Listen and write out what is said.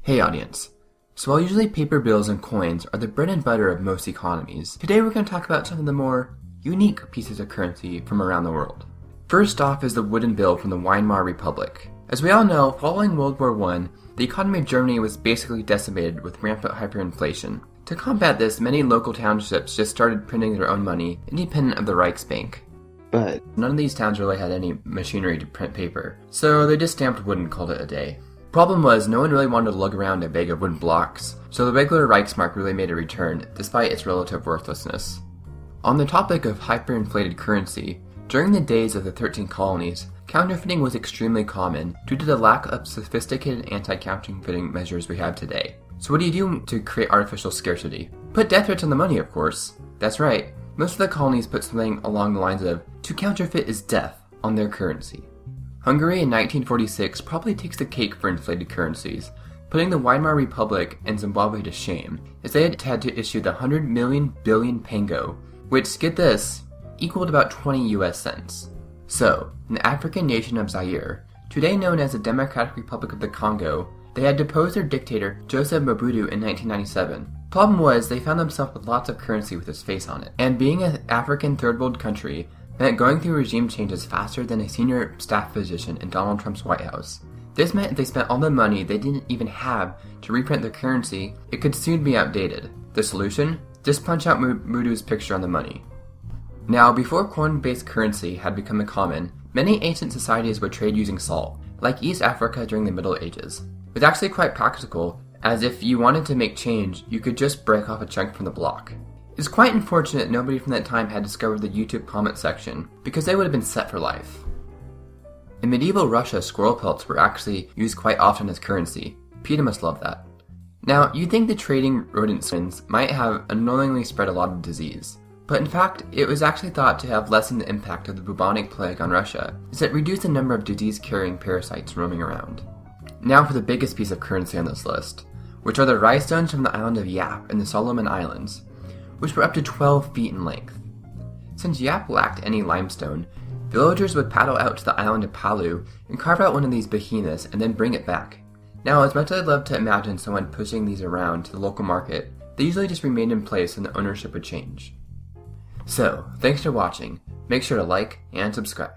Hey audience. So while usually paper bills and coins are the bread and butter of most economies, today we're going to talk about some of the more unique pieces of currency from around the world. First off is the wooden bill from the Weimar Republic. As we all know, following World War I, the economy of Germany was basically decimated with rampant hyperinflation. To combat this, many local townships just started printing their own money, independent of the Reichsbank. But none of these towns really had any machinery to print paper, so they just stamped wood and called it a day. Problem was, no one really wanted to lug around a bag of wooden blocks, so the regular Reichsmark really made a return, despite its relative worthlessness. On the topic of hyperinflated currency, during the days of the 13 colonies, counterfeiting was extremely common due to the lack of sophisticated anti-counterfeiting measures we have today. So what do you do to create artificial scarcity? Put death threats on the money, of course. That's right, most of the colonies put something along the lines of, "To counterfeit is death," on their currency. Hungary in 1946 probably takes the cake for inflated currencies, putting the Weimar Republic and Zimbabwe to shame, as they had to issue the 100 million billion pango, which, get this, equaled about 20 US cents. So, in the African nation of Zaire, today known as the Democratic Republic of the Congo, they had deposed their dictator Joseph Mobutu in 1997. Problem was, they found themselves with lots of currency with his face on it, and being an African third world country meant going through regime changes faster than a senior staff physician in Donald Trump's White House. This meant if they spent all the money they didn't even have to reprint their currency, it could soon be outdated. The solution? Just punch out Mobutu's picture on the money. Now, before coin-based currency had become common, many ancient societies would trade using salt, like East Africa during the Middle Ages. It was actually quite practical, as if you wanted to make change, you could just break off a chunk from the block. It's quite unfortunate nobody from that time had discovered the YouTube comment section, because they would have been set for life. In medieval Russia, squirrel pelts were actually used quite often as currency. PETA must love that. Now, you'd think that trading rodent skins might have unknowingly spread a lot of disease, but in fact, it was actually thought to have lessened the impact of the bubonic plague on Russia, as it reduced the number of disease-carrying parasites roaming around. Now for the biggest piece of currency on this list, which are the rice stones from the island of Yap in the Solomon Islands, which were up to 12 feet in length. Since Yap lacked any limestone, villagers would paddle out to the island of Palu and carve out one of these behemoths and then bring it back. Now, as much as I'd love to imagine someone pushing these around to the local market, they usually just remained in place and the ownership would change. So, thanks for watching. Make sure to like and subscribe.